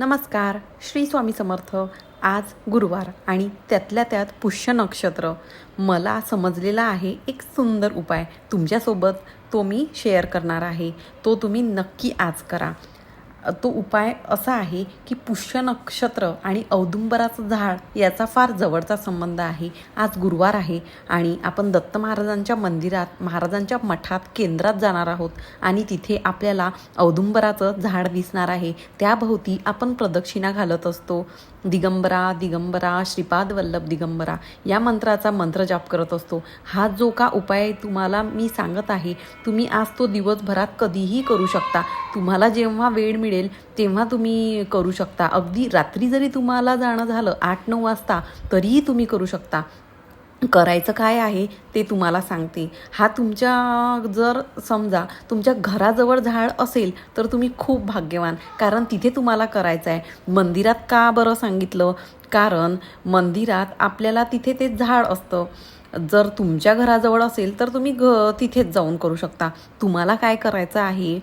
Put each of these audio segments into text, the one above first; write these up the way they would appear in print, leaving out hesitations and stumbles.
नमस्कार. श्री स्वामी समर्थ. आज गुरुवार आणि त्यातल्या त्यात पुष्य नक्षत्र. मला समजलेला आहे एक सुंदर उपाय तुमच्यासोबत, तो मी शेअर करणार आहे. तो तुम्ही नक्की आज करा. तो उपाय असा आहे की पुष्य नक्षत्र आणि औदुंबराचं झाड याचा फार जवळचा संबंध आहे. आज गुरुवार आहे आणि आपण दत्त महाराजांच्या मंदिरात, महाराजांच्या मठात, केंद्रात जाणार आहोत आणि तिथे आपल्याला औदुंबराचं झाड दिसणार आहे. त्याभोवती आपण प्रदक्षिणा घालत असतो. दिगंबरा दिगंबरा श्रीपाद वल्लभ दिगंबरा या मंत्राचा मंत्रजाप करत असतो. हा जो का उपाय तुम्हाला मी सांगत आहे, तुम्ही आज तो दिवसभरात कधीही करू शकता. तुम्हाला जेव्हा वेळ मिळेल तेव्हा तुम्ही करू शकता. अगदी रात्री जरी तुम्हाला जाणं झालं 8-9 वाजता तरीही तुम्ही करू शकता. करायचं काय आहे ते तुम्हाला सांगते. हा तुमच्या, जर समजा तुमच्या घराजवळ झाड असेल तर तुम्ही खूप भाग्यवान, कारण तिथे तुम्हाला करायचं आहे. मंदिरात का बरं सांगितलं? कारण मंदिरात आपल्याला तिथे ते झाड असतं. जर तुमच्या घराजवळ असेल तर तुम्ही तिथेच जाऊन करू शकता. तुम्हाला काय करायचं आहे,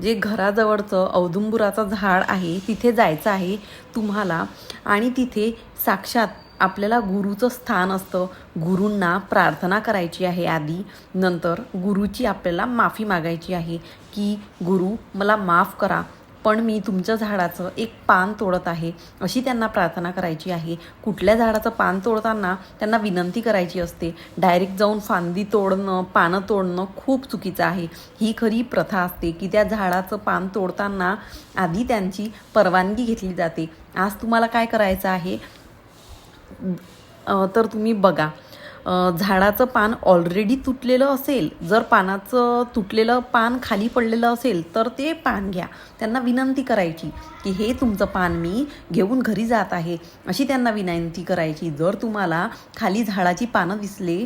जे घराजवळचं औदुंबराचं झाड आहे तिथे जायचं आहे तुम्हाला आणि तिथे साक्षात आपल्याला गुरुचं स्थान असतं. गुरूंना प्रार्थना करायची आहे आधी. नंतर गुरुची आपल्याला माफी मागायची आहे की गुरु मला माफ करा, पण मी तुमच्या झाडाचं एक पान तोडत आहे, अशी त्यांना प्रार्थना करायची आहे. कुठल्या झाडाचं पान तोडताना त्यांना विनंती करायची असते. डायरेक्ट जाऊन फांदी तोडणं, पानं तोडणं खूप चुकीचं आहे. ही खरी प्रथा असते की त्या झाडाचं पान तोडताना आधी त्यांची परवानगी घेतली जाते. आज तुम्हाला काय करायचं आहे तर तुम्ही बघा, झाडाचं पान ऑलरेडी तुटलेलं असेल, जर पानाचं तुटलेलं पान खाली पडलेलं असेल तर ते पान घ्या. त्यांना विनंती करायची की हे तुमचं पान मी घेऊन घरी जात आहे, अशी त्यांना विनंती करायची. जर तुम्हाला खाली झाडाची पानं दिसले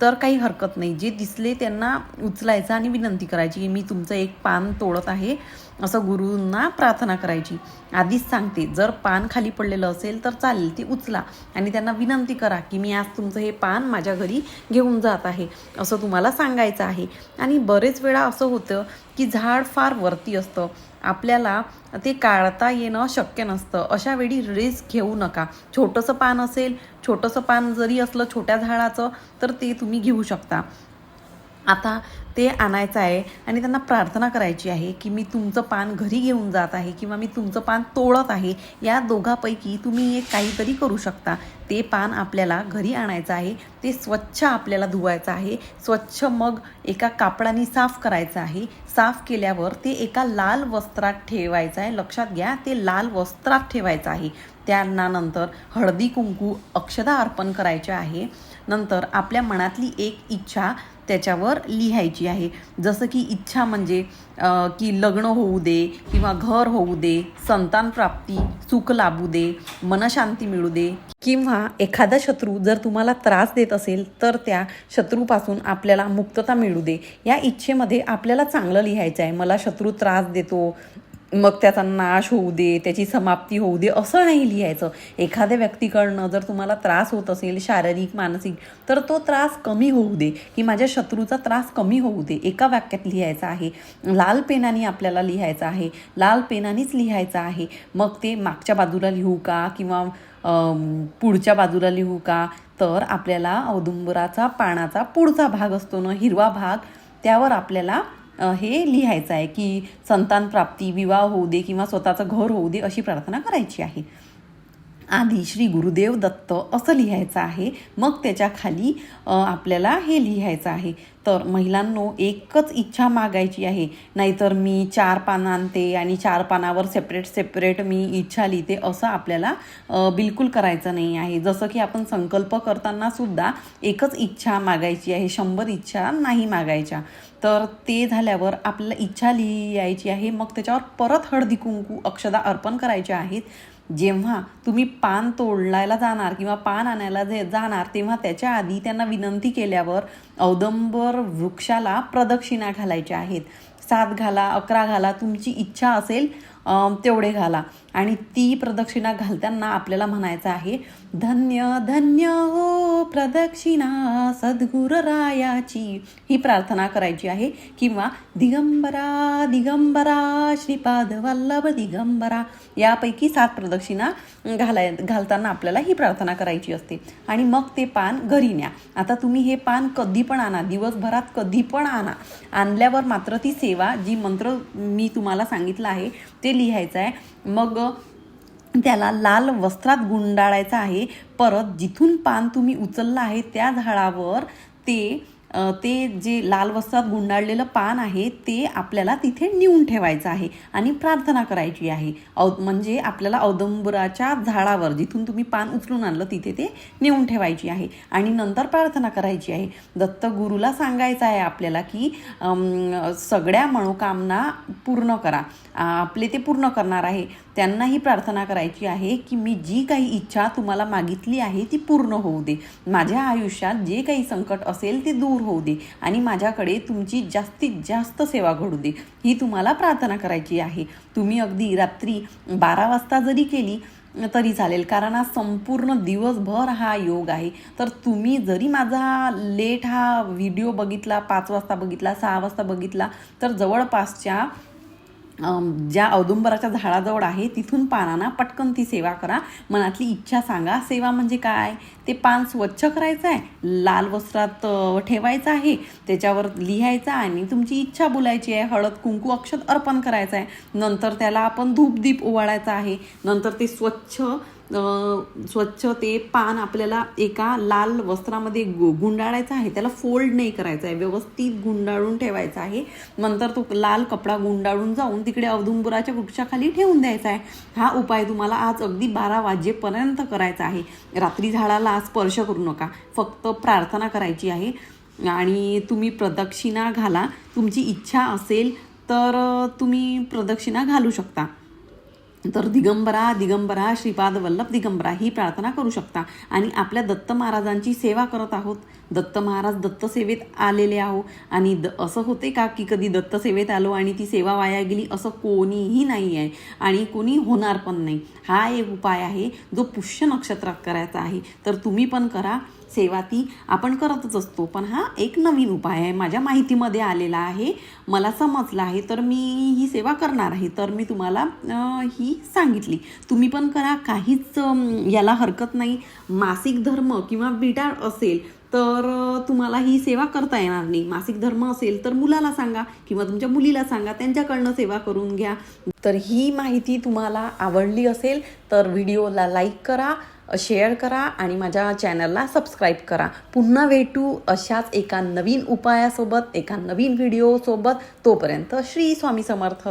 तर काही हरकत नाही. जे दिसले त्यांना उचलायचं आणि विनंती करायची की मी तुमचं एक पान तोडत आहे, असं गुरूंना प्रार्थना करायची. आधीच सांगते, जर पान खाली पडलेलं असेल तर चालेल, ते उचला आणि त्यांना विनंती करा की मी आज तुमचं हे पान माझ्या घरी घेऊन जात आहे, असं तुम्हाला सांगायचं आहे. आणि बरेच वेळा असं होतं की झाड फार वरती असतं, आपल्याला ते काढता येणं शक्य नसतं. अशा वेळी रिस्क घेऊ नका. छोटंसं पान असेल, छोटंसं पान जरी असलं छोट्या झाडाचं, तर ते तुम्ही घेऊ शकता. आता ते आणायचं आहे आणि त्यांना प्रार्थना करायची आहे की मी तुमचं पान घरी घेऊन जात आहे किंवा मी तुमचं पान तोडत आहे. या दोघांपैकी तुम्ही एक काहीतरी करू शकता. ते पान आपल्याला घरी आणायचं आहे, ते स्वच्छ आपल्याला धुवायचं आहे. स्वच्छ मग एका कापडाने साफ करायचं आहे. साफ केल्यावर ते एका लाल वस्त्रात ठेवायचं आहे. लक्षात घ्या, ते लाल वस्त्रात ठेवायचं आहे. त्यांना नंतर हळदी कुंकू अक्षता अर्पण करायचे आहे. नंतर आपल्या मनातली एक इच्छा त्याच्यावर लिहायची आहे. जसं की इच्छा म्हणजे की लग्न होऊ दे किंवा घर होऊ दे, संतान प्राप्ती, सुख लाभू दे, मनशांती मिळू दे, किंवा एखादा शत्रू जर तुम्हाला त्रास देत असेल तर त्या शत्रूपासून आपल्याला मुक्तता मिळू दे. या इच्छेमध्ये आपल्याला चांगलं लिहायचं आहे. मला शत्रू त्रास देतो, मग त्याचा नाश होऊ दे, त्याची समाप्ती होऊ दे, असं नाही लिहायचं. एखाद्या व्यक्तीकडनं जर तुम्हाला त्रास होत असेल, शारीरिक मानसिक, तर तो त्रास कमी होऊ दे, की माझ्या शत्रूचा त्रास कमी होऊ दे, एका वाक्यात लिहायचं आहे. लाल पेनाने आपल्याला लिहायचं आहे, लाल पेनानेच लिहायचं आहे. मग ते मागच्या बाजूला लिहू का किंवा पुढच्या बाजूला लिहू का, तर आपल्याला औदुंबराचा पानाचा पुढचा भाग असतो ना, हिरवा भाग, त्यावर आपल्याला हे लिहायचं आहे की संतान प्राप्ती, विवाह होऊ दे किंवा स्वतःचं घर होऊ दे, अशी प्रार्थना करायची आहे. आधी श्री गुरुदेव दत्त असं लिहायचं आहे. मग त्याच्या खाली आपल्याला हे लिहायचं आहे. तर महिलांनो, एकच इच्छा मागायची आहे. नाहीतर मी 4 पानं आणते आणि 4 पानावर सेपरेट मी इच्छा लिहिते, असं आपल्याला बिलकुल करायचं नाही आहे. जसं की आपण संकल्प करताना सुद्धा एकच इच्छा मागायची आहे, 100 इच्छा नाही मागायच्या. तर ते झाल्यावर आपल्याला इच्छा लिहायची आहे. मग त्याच्यावर परत हळदी कुंकू अक्षता अर्पण करायचे आहेत. जेव्हा तुम्ही पान तोडायला जाणार किंवा पान आणायला जाणार तेव्हा त्याच्या आधी त्यांना विनंती केल्यावर औदुंबर वृक्षाला प्रदक्षिणा घालायच्या आहेत. 7 घाला, 11 घाला, तुमची इच्छा असेल तेवढे घाला. आणि ती प्रदक्षिणा घालताना आपल्याला म्हणायचं आहे, धन्य धन्य हो प्रदक्षिणा सद्गुरुरायाची, ही प्रार्थना करायची आहे. किंवा दिगंबरा दिगंबरा श्रीपाद वल्लभ दिगंबरा, यापैकी 7 प्रदक्षिणा घालताना आपल्याला ही प्रार्थना करायची असते. आणि मग ते पान घरी न्या. आता तुम्ही हे पान कधी पण आणा, दिवसभरात कधी पण आणा. आणल्यावर मात्र ती सेवा, जी मंत्र मी तुम्हाला सांगितलं आहे ते लिहायचं आहे. मग त्याला लाल वस्त्रात गुंडाळायचं आहे. परत जिथून पान तुम्ही उचललं आहे त्या झाडावर ते जे लाल वस्त्रात गुंडाळलेलं पान आहे ते आपल्याला तिथे नेऊन ठेवायचं आहे आणि प्रार्थना करायची आहे. म्हणजे आपल्याला औदुंबराच्या झाडावर जिथून तुम्ही पान उचलून आणलं तिथे ते नेऊन ठेवायची आहे आणि नंतर प्रार्थना करायची आहे. दत्तगुरूला सांगायचं आहे आपल्याला की सगळ्या मनोकामना पूर्ण करा, आपले ते पूर्ण करणार आहे. त्यांनाही प्रार्थना करायची आहे की मी जी काही इच्छा तुम्हाला मागितली आहे ती पूर्ण होऊ दे, माझ्या आयुष्यात जे काही संकट असेल ते दूर होऊ दे आणि माझ्याकडे तुमची जास्तीत जास्त सेवा घडू दे, ही तुम्हाला प्रार्थना करायची आहे. तुम्ही अगदी रात्री 12 वाजता जरी केली तरी चालेल, कारण आज संपूर्ण दिवसभर हा योग आहे. तर तुम्ही जरी माझा लेट हा व्हिडिओ बघितला, 5 वाजता बघितला, 6 वाजता बघितला, तर जवळपासच्या ज्या औदुंबराच्या झाडाजवळ आहे तिथून पानांना पटकन ती सेवा करा. मनातली इच्छा सांगा. सेवा म्हणजे काय, ते पान स्वच्छ करायचं आहे, लाल वस्त्रात ठेवायचं आहे, त्याच्यावर लिहायचं आणि तुमची इच्छा बोलायची आहे, हळद कुंकू अक्षत अर्पण करायचं आहे. नंतर त्याला आपण धूपदीप ओवाळायचा आहे. नंतर ते स्वच्छ ते पान आपल्याला एका लाल वस्त्रामध्ये गुंडाळायचं आहे. त्याला फोल्ड नाही करायचं आहे, व्यवस्थित गुंडाळून ठेवायचं आहे. नंतर तो लाल कपडा गुंडाळून जाऊन तिकडे औदुंबराच्या वृक्षाखाली ठेवून द्यायचा आहे. हा उपाय तुम्हाला आज अगदी 12 वाजेपर्यंत करायचा आहे. रात्री झाडाला स्पर्श करू नका, फक्त प्रार्थना करायची आहे. आणि तुम्ही प्रदक्षिणा घाला. तुमची इच्छा असेल तर तुम्ही प्रदक्षिणा घालू शकता. तर दिगंबरा दिगंबरा श्रीपाद वल्लभ दिगंबरा ही प्रार्थना करू शकता. आणि आपल्या दत्त महाराजांची सेवा करत आहोत. दत्त महाराज दत्तसेवेत आलेले आहो आणि असं होते का की कधी दत्तसेवेत आलो आणि ती सेवा वाया गेली, असं कोणीही नाही आहे आणि कोणी होणार पण नाही. हा एक उपाय आहे जो पुष्य नक्षत्रात करायचा आहे. तर तुम्ही पण करा. सेवा ती आपण करतच असतो, पण हा एक नवीन उपाय आहे, माझ्या माहितीमध्ये आलेला आहे, मला समजलं आहे, तर मी ही सेवा करणार आहे. तर मी तुम्हाला ही सांगितली. तुम्ही पण करा, काहीच याला हरकत नाही. मासिक धर्म किंवा बिडाळ असेल तर तुम्हाला ही सेवा करता येणार नाही. मासिक धर्म असेल तर मुलाला सांगा किंवा तुमच्या मुलीला सांगा, त्यांच्याकडनं सेवा करून घ्या. तर ही माहिती तुम्हाला आवडली असेल तर व्हिडिओला लाईक करा, शेअर करा आणि माझ्या चॅनलला सबस्क्राईब करा. पुन्हा भेटू अशाच एका नवीन उपायासोबत, एका नवीन व्हिडिओसोबत. तोपर्यंत श्री स्वामी समर्थ.